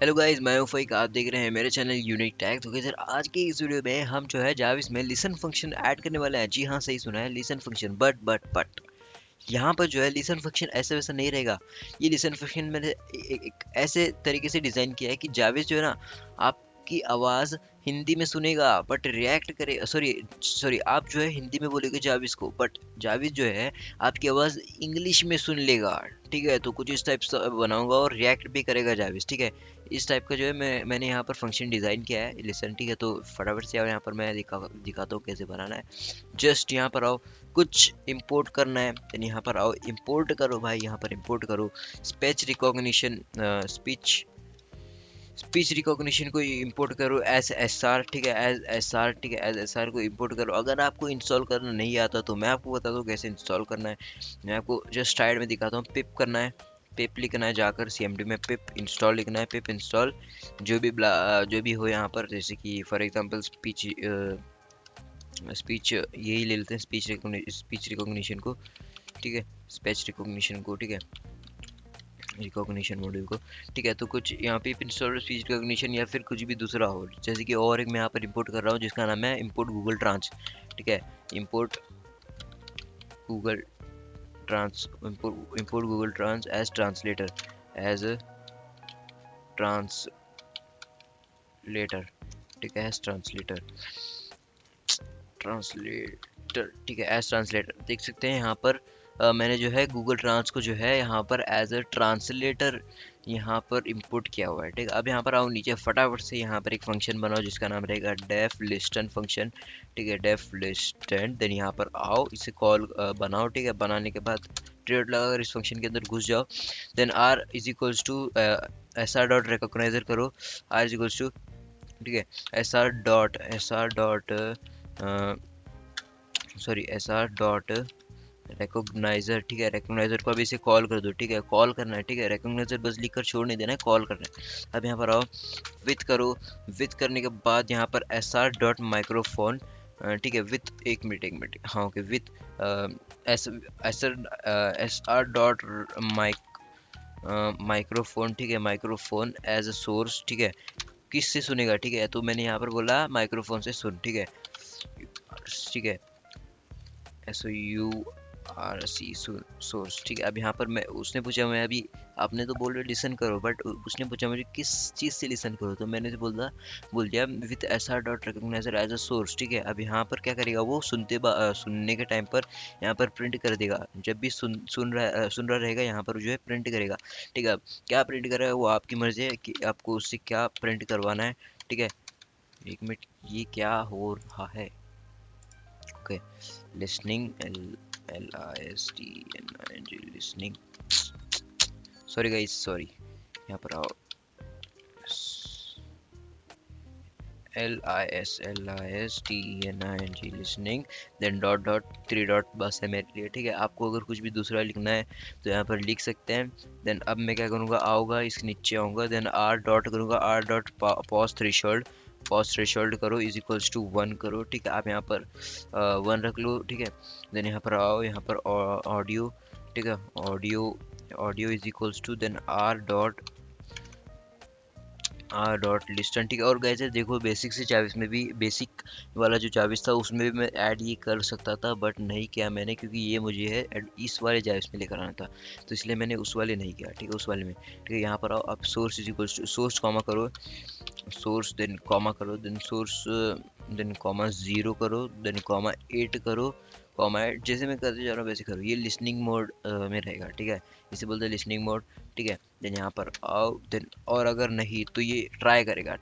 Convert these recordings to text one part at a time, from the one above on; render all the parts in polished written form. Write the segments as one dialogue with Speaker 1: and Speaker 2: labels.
Speaker 1: Hello guys, मैं हूं फ़ैक। आप देख रहे हैं मेरे चैनल यूनिक टैग। तो सर, आज की इस वीडियो में हम जो है जाविस में लिसन फंक्शन ऐड करने वाले हैं। जी हाँ, सही सुना है, लिसन फंक्शन। बट यहाँ पर जो है लिसन फंक्शन ऐसा वैसा नहीं रहेगा। ये लिसन फंक्शन मैंने एक ऐसे तरीके से डिज़ाइन किया है कि जाविस जो है ना, आपकी आवाज़ हिंदी में सुनेगा बट रिएक्ट करे। सॉरी सॉरी, आप जो है हिंदी में बोलेंगे जाविस को, बट जाविस जो है आपकी आवाज़ इंग्लिश में सुन लेगा। ठीक है, तो कुछ इस टाइप से बनाऊंगा और रिएक्ट भी करेगा जाविस। ठीक है, इस टाइप का जो है मैंने यहाँ पर फंक्शन डिज़ाइन किया है लिसन। ठीक है, तो फटाफट से आओ, यहाँ पर मैं दिखाता हूँ कैसे बनाना है। जस्ट यहाँ पर आओ, कुछ इंपोर्ट करना है, देन यहाँ पर आओ, इंपोर्ट करो भाई। यहाँ पर इंपोर्ट करो speech recognition, speech speech recognition को इंपोर्ट करो एज एस आर। ठीक है, एज एस आर। ठीक है, एज एस आर को इंपोर्ट करो। अगर आपको इंस्टॉल करना नहीं आता तो मैं आपको बता दूँ कैसे इंस्टॉल करना है। मैं आपको जस्ट साइड में दिखाता हूँ। पिप करना है, पिप लिखना है, जाकर CMD में पिप इंस्टॉल लिखना है। पिप इंस्टॉल जो भी हो यहाँ पर, जैसे कि फॉर एग्जांपल स्पीच यही ले लेते हैं, स्पीच रिकॉग्निशन को। ठीक है, स्पीच रिकॉग्निशन को। ठीक है, रिकॉग्निशन मॉड्यूल को। ठीक है, तो कुछ यहाँ पे इंस्टॉल स्पीच रिकॉग्निशन या फिर कुछ भी दूसरा हो, जैसे कि और एक मैं यहाँ पर इंपोर्ट कर रहा हूँ जिसका नाम है इंपोर्ट गूगल ट्रांस। ठीक है, import Google import Google trans as translator, as translator. ठीक है, एज ट्रांसलेटर, ट्रांसलेटर। ठीक है, एज ट्रांसलेटर देख सकते हैं यहाँ पर। मैंने जो है गूगल ट्रांस को जो है यहाँ पर एज अ ट्रांसलेटर यहाँ पर इंपोर्ट किया हुआ है। ठीक है, अब यहाँ पर आओ नीचे, फटाफट से यहाँ पर एक फंक्शन बनाओ जिसका नाम रहेगा डेफ लिस्टन फंक्शन। ठीक है, डेफ लिस्टन। देन यहाँ पर आओ, इसे कॉल बनाओ। ठीक है, बनाने के बाद ट्रेड लगाकर इस फंक्शन के अंदर घुस जाओ। Then R is equals to S R dot recognizer करो। आर इज इक्वल्स टू, ठीक है, S R dot sorry, S R dot recognizer. ठीक है, रिकॉग्नाइजर को अभी इसे कॉल कर दो। ठीक है, कॉल करना है। ठीक है, रिकॉग्नाइजर बस लिख कर छोड़ नहीं देना है, कॉल करना है। अब यहाँ पर आओ, विथ करो। विथ करने के बाद यहाँ पर एस आर डॉट माइक्रोफोन। ठीक है, विथ, एक मिनट, हाँ okay, with S S R dot microphone. ठीक है, माइक्रोफोन एज अ सोर्स। ठीक है, किससे सुनेगा? ठीक है, तो मैंने यहाँ पर बोला माइक्रोफोन से सुन। ठीक है, ठीक है, SOURC सोर्स। ठीक है, अब यहाँ पर मैं, उसने पूछा, मैं अभी, आपने तो बोल रहे लिसन करो, बट उसने पूछा मुझे किस चीज़ से लिसन करो, तो मैंने तो बोल दिया with S R dot recognizer as a source. ठीक है, अब यहाँ पर क्या करेगा वो, सुनने के टाइम पर यहाँ पर प्रिंट कर देगा। जब भी सुन रहा रहेगा यहाँ पर जो है प्रिंट करेगा। ठीक है, अब क्या प्रिंट करेगा वो आपकी मर्जी है कि आपको उससे क्या प्रिंट करवाना है। ठीक है, एक मिनट, ये क्या हो रहा है? Okay, listening, LISTNING, listening. Sorry guys, sorry, यहाँ पर आओ, LISTNING, listening. Then dot dot, 3 dot बस है मेरे लिए। ठीक है, आपको अगर कुछ भी दूसरा लिखना है तो यहाँ पर लिख सकते हैं। देन अब मैं क्या करूँगा, आऊँगा, इसके नीचे आऊँगा, देन आर डॉट करूँगा, R dot pause threshold. Pause threshold करो इज इक्वल्स टू 1 करो। ठीक है, आप यहाँ पर 1 रख लो। ठीक है, देन यहाँ पर आओ, यहाँ पर ऑडियो। ठीक है, audio, audio is equals to, then R dot listen. ठीक है, और गाइस देखो, बेसिक से चाविस में भी, बेसिक वाला जो चाविस था उसमें भी मैं ऐड ये कर सकता था, बट नहीं किया मैंने, क्योंकि ये मुझे है इस वाले चाविस में लेकर आना था, तो इसलिए मैंने उस वाले नहीं किया। ठीक है, उस वाले में। ठीक है, यहाँ पर आओ, अब source is equals to, source comma करो, सोर्स देन कॉमा करो, देन सोर्स, देन कॉमा 0 करो, देन कॉमा 8 करो, कॉमा 8, जैसे मैं करते जा रहा हूँ वैसे करो। ये लिसनिंग मोड में रहेगा। ठीक है, इसे बोलते हैं लिसनिंग मोड। ठीक है, देन यहाँ पर आओ, देन, और अगर नहीं तो ये ट्राई करेगा,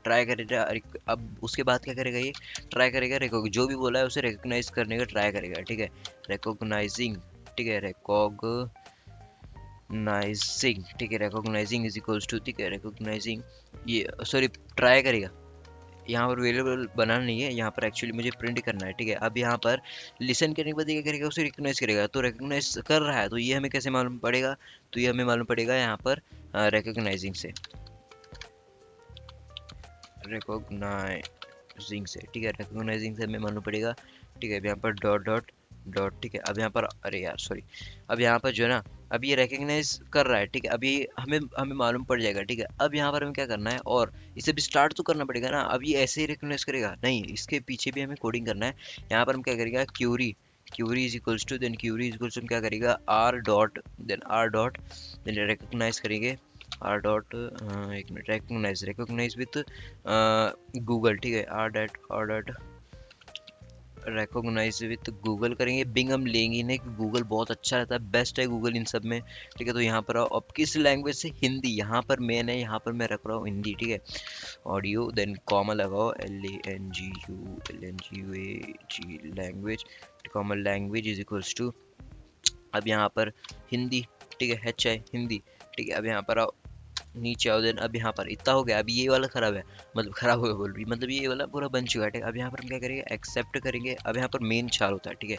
Speaker 1: अब उसके बाद क्या करेगा, ये ट्राई करेगा, जो भी बोला है उसे रिकॉग्नाइज करने का ट्राई करेगा। ठीक है, रिकॉग्नाइजिंग। ठीक है, रिकॉग्नाइजिंग। ठीक है, रिकॉग्नाइजिंग इज इक्वल्स टू, ठीक है, रिकॉग्नाइजिंग, ये सॉरी, ट्राई करेगा। यहाँ पर वेरिएबल बनाना नहीं है, यहाँ पर एक्चुअली मुझे प्रिंट करना है। ठीक है, अब यहाँ पर लिसन करने के बाद ये क्या करेगा, उसे रिकॉग्नाइज करेगा, तो रिकॉग्नाइज कर रहा है, तो ये हमें कैसे मालूम पड़ेगा, तो ये हमें मालूम पड़ेगा यहाँ पर रिकॉग्नाइजिंग से, रिकॉग्नाइजिंग से। ठीक है, रिकॉग्नाइजिंग से हमें मालूम पड़ेगा। ठीक है, अब यहाँ पर डॉट डॉट डॉट। ठीक है, अब यहाँ पर, अरे यार सॉरी, अब यहाँ पर जो है ना, अब ये रिकग्नाइज कर रहा है, ठीक है, अभी हमें हमें मालूम पड़ जाएगा, ठीक है। अब यहाँ पर हमें क्या करना है, और इसे भी स्टार्ट तो करना पड़ेगा ना, अब ये ऐसे ही रिकग्नाइज करेगा नहीं, इसके पीछे भी हमें कोडिंग करना है। यहाँ पर हम क्या करेगा, query, query is equals to, then query is equals to हम क्या करेगा, आर डॉट देन रिकग्नाइज करेंगे, आर डॉट, एक minute, recognize, recognize with Google, ठीक है, R dot recognize with Google करेंगे। बिंग हम लेंगे नहीं, कि गूगल बहुत अच्छा रहता है, बेस्ट है गूगल इन सब में, ठीक है। तो यहाँ पर आओ, अब किस लैंग्वेज से, हिंदी, यहाँ पर मेन है, यहाँ पर मैं रख रहा हूँ हिंदी, ठीक है। ऑडियो, देन कॉमा लगाओ, LANGUAGE language, comma language is equals to, अब यहाँ पर हिंदी, ठीक है, HI हिंदी, ठीक है। अब यहाँ पर आओ, नीचे आओ, देन अब यहाँ पर इतना हो गया, अब ये वाला खराब है, मतलब खराब हो गया बोल रही, मतलब ये वाला पूरा बन चुका है, ठीक है। अब यहाँ पर हम क्या करेंगे, एक्सेप्ट करेंगे। अब यहाँ पर मेन चार होता है, ठीक है।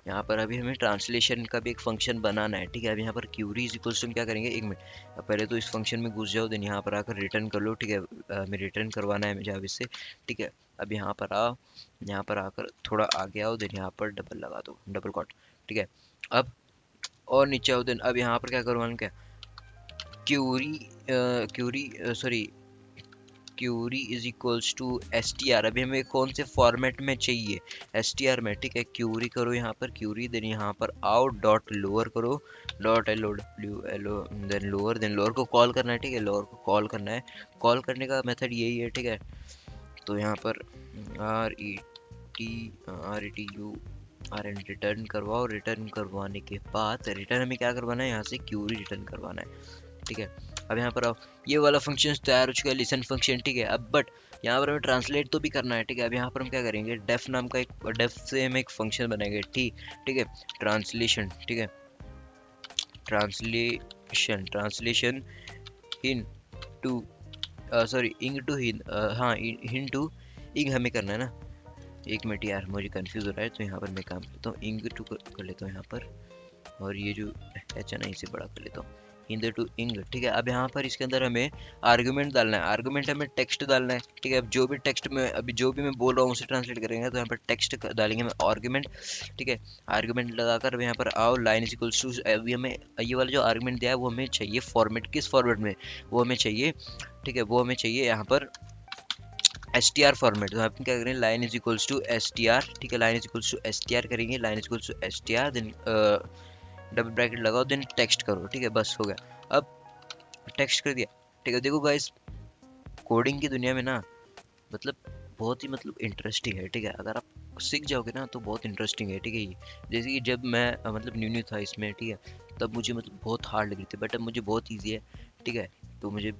Speaker 1: यहाँ पर अभी हमें ट्रांसलेशन का भी एक फंक्शन बनाना है, ठीक है। अब यहाँ पर क्यूरी इज इक्वल्स टू हम क्या करेंगे, एक मिनट, अब पहले तो इस फंक्शन में घुस जाओ, देन यहाँ पर आकर रिटर्न कर लो, ठीक है। हमें रिटर्न करवाना है जावा से, ठीक है। अब यहाँ पर आओ, यहाँ पर आकर थोड़ा आगे आओ, देन यहाँ पर डबल लगा दो, डबल कॉट, ठीक है। अब और नीचे आओ, देन अब यहाँ पर क्या करवाना, क्या query, query sorry query is equals to str, अभी हमें कौन से फॉर्मेट में चाहिए, str में, ठीक है। क्यूरी करो यहाँ पर, क्यूरी, देन यहाँ पर आओ, डॉट लोअर करो, डॉट LOWL, देन लोअर को कॉल करना है, ठीक है, लोअर को कॉल करना है। कॉल करने का मेथड यही है, ठीक है। तो यहाँ पर RET रिटर्न करवाओ, रिटर्न करवाने के बाद रिटर्न हमें क्या करवाना है, यहाँ से क्यूरी रिटर्न करवाना है, ठीक है। अब यहाँ पर आओ, ये वाला फंक्शन तैयार हो चुका है, लिसन फंक्शन, ठीक है। अब बट यहाँ पर हमें ट्रांसलेट तो भी करना है, ठीक है। अब यहाँ पर हम क्या करेंगे, डेफ नाम का एक, डेफ से हम एक फंक्शन बनाएंगे, ठीक है, ट्रांसलेशन, ठीक है, ट्रांसलेशन इन टू, सॉरी इंग टू हिन, हाँ हिन टू इंग हमें करना है ना। एक मिनट यार, मुझे कंफ्यूज हो रहा है, तो यहाँ पर मैं काम करता हूँ, इंग टू कर लेता हूँ यहाँ पर, और ये जो एच है ना, इसे बड़ा कर लेता हूँ, हिंदू टू इंग, ठीक है। अब यहाँ पर इसके अंदर हमें आर्गुमेंट डालना है, आर्गुमेंट हमें टेक्स्ट डालना है, ठीक है। अब जो भी टेक्स्ट में, अभी जो भी मैं बोल रहा हूँ उसे ट्रांसलेट करेंगे, तो यहाँ पर टेक्स्ट डालेंगे हम आर्गुमेंट, ठीक है। आर्गुमेंट लगाकर यहाँ पर आओ, लाइन इज इक्वल्स टू, अभी हमें ये वाला जो आर्गुमेंट दिया है वो हमें चाहिए फॉर्मेट, किस फॉर्मेट में, वो हमें चाहिए, ठीक है, वो हमें चाहिए यहाँ पर str फॉर्मेट। तो आप क्या करेंगे, line is equals to str, ठीक है, line is equals to str करेंगे, line is equals to str, then double bracket लगाओ, देन टेक्स्ट करो, ठीक है, बस हो गया। अब टेक्स्ट कर दिया, ठीक है। देखो गाइस, कोडिंग की दुनिया में ना, मतलब बहुत ही मतलब इंटरेस्टिंग है, ठीक है। अगर आप सीख जाओगे ना तो बहुत इंटरेस्टिंग है, ठीक है। ये जैसे कि जब मैं मतलब न्यू न्यू था इसमें, ठीक है, तब मुझे मतलब बहुत हार्ड लग रही थी, बट अब मुझे बहुत ईजी है, ठीक है। तो मुझे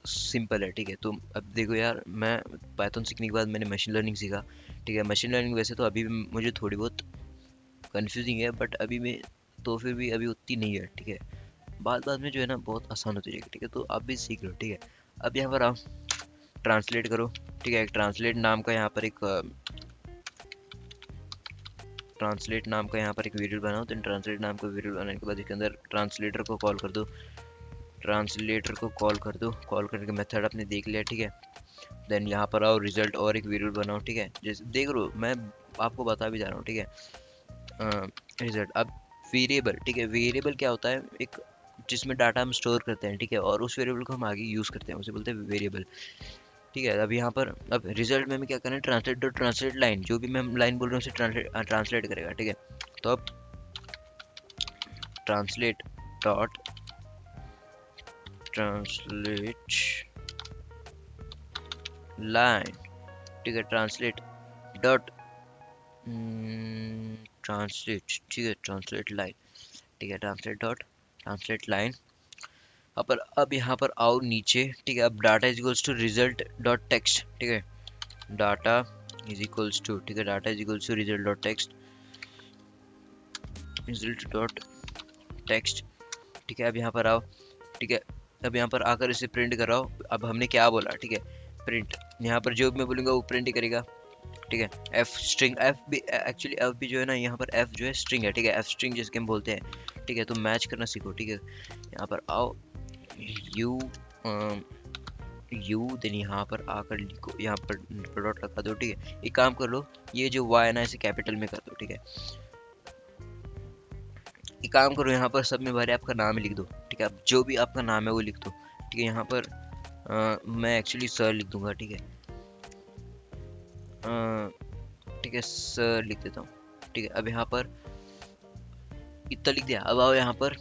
Speaker 1: सिंपल है, ठीक है। तो अब देखो यार, मैं पाइथन सीखने के बाद मैंने मशीन लर्निंग सीखा, ठीक है। मशीन लर्निंग वैसे तो अभी भी मुझे थोड़ी बहुत कंफ्यूजिंग है, बट अभी में तो फिर भी अभी उतनी नहीं है, ठीक है। बाद बाद में जो है ना बहुत आसान होती जाएगी, ठीक है। तो आप भी सीख लो, ठीक है। अब यहाँ पर आओ, ट्रांसलेट करो, ठीक है। ट्रांसलेट नाम का यहाँ पर एक ट्रांसलेट नाम का यहाँ पर एक वेरिएबल बनाओ, तो ट्रांसलेट नाम का वेरिएबल बनाने के बाद इसके अंदर ट्रांसलेटर को कॉल कर दो, ट्रांसलेटर को कॉल कर दो, कॉल करने का मेथड आपने देख लिया, ठीक है। देन यहाँ पर आओ, रिजल्ट और एक वेरिएबल बनाओ, ठीक है। जैसे देख लो, मैं आपको बता भी जा रहा हूँ, ठीक है। रिजल्ट, अब वेरिएबल, ठीक है, वेरिएबल क्या होता है, एक जिसमें डाटा हम स्टोर करते हैं, ठीक है, और उस वेरिएबल को हम आगे यूज़ करते हैं, उसे बोलते हैं वेरिएबल, ठीक है। अब यहाँ पर, अब रिजल्ट में हमें क्या करना है, ट्रांसलेट डॉट ट्रांसलेट लाइन, जो भी मैं लाइन बोल रहा हूँ उसे ट्रांसलेट करेगा, ठीक है। तो अब ट्रांसलेट डॉट ट्रांसलेट लाइन, ठीक है, ट्रांसलेट डॉट ट्रांसलेट, ठीक है, ट्रांसलेट लाइन, ठीक है, ट्रांसलेट डॉट ट्रांसलेट लाइन। अब यहाँ पर आओ नीचे, ठीक है। अब data is equals to result dot text, ठीक है, डाटा इज इक्वल्स टू, ठीक है, data is equals to result dot text, result dot text, ठीक है। अब यहाँ पर आओ, ठीक है। अब यहाँ पर आकर इसे प्रिंट कराओ। अब हमने क्या बोला, ठीक है, प्रिंट, यहाँ पर जो भी मैं बोलूँगा वो प्रिंट ही करेगा, ठीक है। एफ स्ट्रिंग, एफ भी एक्चुअली एफ भी जो है ना, यहाँ पर एफ जो है स्ट्रिंग है, ठीक है, एफ स्ट्रिंग जिसके हम बोलते हैं, ठीक है। तो मैच करना सीखो, ठीक है। यहाँ पर आओ, यू देन यहाँ पर आकर लिखो, यहाँ पर डॉट लगा दो, ठीक है। एक काम कर लो, ये जो वाई है ना इसे कैपिटल में कर दो, ठीक है। एक काम करो, यहाँ पर सब में भरे आपका नाम ही लिख दो, ठीक है। अब जो भी आपका नाम है वो लिख दो, ठीक है। यहाँ पर मैं एक्चुअली सर लिख दूंगा, ठीक है। ठीक है, सर लिख देता हूँ, ठीक है। अब यहाँ पर इतना लिख दिया। अब आओ यहाँ पर,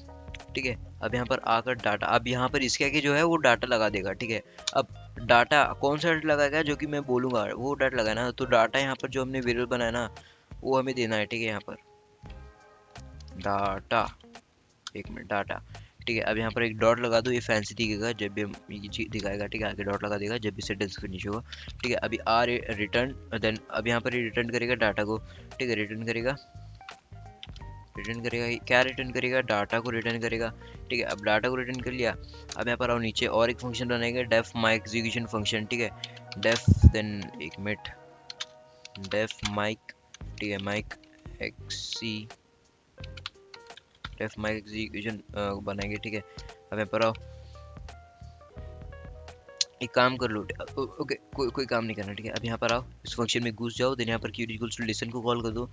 Speaker 1: ठीक है। अब यहाँ पर आकर डाटा, अब यहाँ पर इसके आगे जो है वो डाटा लगा देगा, ठीक है। अब डाटा कौन सा डाटा लगाएगा, जो कि मैं बोलूँगा वो डाटा लगाना। तो डाटा यहाँ पर जो हमने वेरिएबल बनाया ना वो हमें देना है, ठीक है। यहाँ पर डाटा, एक मिनट, डाटा, ठीक है। अब यहाँ पर एक डॉट लगा दो, ये फैंसी दिखेगा जब भी हम ये चीज दिखाएगा, ठीक है। आगे डॉट लगा देगा जब भी सेंटेंस फिनिश होगा, ठीक है। अभी आर रिटर्न, देन अब यहाँ पर रिटर्न करेगा डाटा को, ठीक है। रिटर्न करेगा क्या रिटर्न करेगा, डाटा को रिटर्न करेगा, ठीक है। अब डाटा को रिटर्न कर लिया। अब यहाँ पर आओ नीचे, और एक फंक्शन बनाएंगे, डेफ माइक एग्जीक्यूशन फंक्शन, ठीक है। डेफ, देन एक मिनट, डेफ माइक, ठीक है, mic exe, def mic execution बनाएंगे, ठीक है। अब यहाँ पर आओ, एक काम कर लो, ओके, कोई काम नहीं करना, ठीक है। अब यहाँ पर आओ, इस फंक्शन में घुस जाओ, देन यहाँ पर क्यूरी इक्वल्स टू लिसन को कॉल कर दो,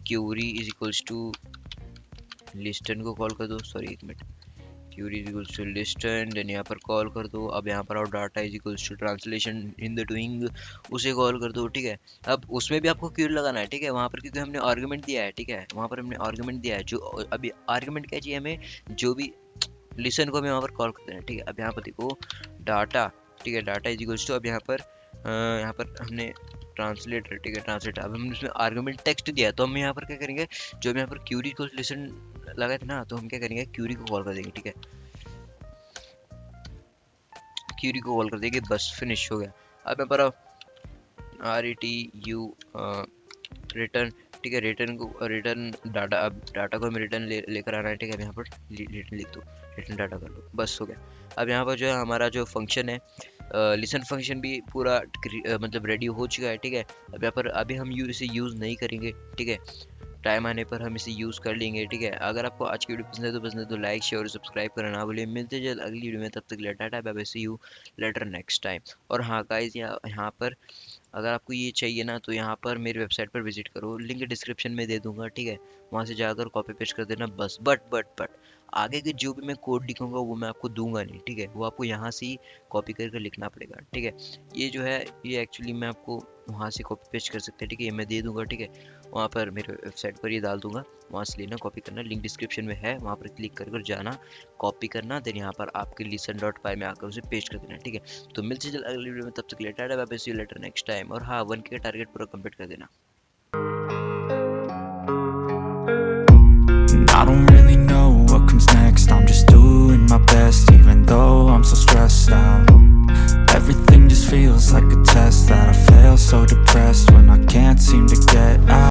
Speaker 1: query is equals to listen को कॉल कर दो, सॉरी एक minute, query is equals to listen, then यहाँ पर कॉल कर दो। अब यहाँ पर आओ, data is equals to translation in the doing, उसे कॉल कर दो, ठीक है। अब उसमें भी आपको क्यूरी लगाना है, ठीक है, वहाँ पर, क्योंकि हमने आर्गुमेंट दिया है, ठीक है। वहाँ पर हमने आर्गुमेंट दिया है, जो अभी आर्गुमेंट क्या चाहिए हमें, जो भी लिसन को हमें वहाँ पर कॉल करते हैं, ठीक है। अब यहाँ पर देखो डाटा, ठीक है, डाटा इज इक्वल्स टू, अब यहाँ पर हमने ट्रांसलेटर, ठीक है, ट्रांसलेटर। अब हमने उसमें आर्गुमेंट टेक्स्ट दिया है, तो हम यहाँ पर क्या करेंगे, जो हम यहाँ पर क्यूरी को लिसन लगाए थे ना, तो हम क्या करेंगे, क्यूरी को कॉल कर देंगे, ठीक है। क्यूरी को कॉल कर देंगे, बस फिनिश हो गया। अब यहाँ पर RETU रिटर्न, ठीक है। रिटर्न डाटा, अब डाटा को हमें रिटर्न लेकर आना है, ठीक है। अब यहाँ पर रिटर्न लिख दो, रिटर्न डाटा कर लो, बस हो गया। अब यहाँ पर जो है हमारा जो फंक्शन है, लिसन फंक्शन भी पूरा मतलब रेडी हो चुका है, ठीक है। अब यहाँ पर अभी हम इसे यूज़ नहीं करेंगे, ठीक है। टाइम आने पर हम इसे यूज़ कर लेंगे, ठीक है। अगर आपको आज की वीडियो पसंद है तो लाइक शेयर और सब्सक्राइब करना ना भूलिए। मिलते जल्द अगली वीडियो में, तब तक tata bye bye, see you later next time. और हाँ गाइस, यहाँ पर अगर आपको ये चाहिए ना, तो यहाँ पर मेरी वेबसाइट पर विजिट करो, लिंक डिस्क्रिप्शन में दे दूंगा, ठीक है। वहाँ से जाकर कॉपी पेस्ट कर देना बस। बट आगे के जो भी मैं कोड लिखूंगा वो मैं आपको दूंगा नहीं, ठीक है। वो आपको यहाँ से ही कॉपी करके लिखना पड़ेगा, ठीक है। ये जो है ये एक्चुअली मैं आपको वहाँ से कॉपी पेस्ट कर सकते हैं, ठीक है। ये मैं दे दूंगा, ठीक है। वहाँ पर मेरे वेबसाइट पर ये डाल दूंगा, वहाँ से लेना, कॉपी करना, लिंक डिस्क्रिप्शन में है, वहाँ पर क्लिक कर जाना, कॉपी करना, देन यहाँ पर आपके listen.py में आकर उसे पेस्ट कर देना, ठीक है। तो मिलते जल्द अगली वीडियो में, तब तक tata bye bye, see you later next time. और हाँ, 1K का टारगेट पूरा कंप्लीट कर देना।
Speaker 2: I don't really know what comes next. I'm just doing my best, even though I'm so stressed out. Everything just feels like a test that I fail, so depressed.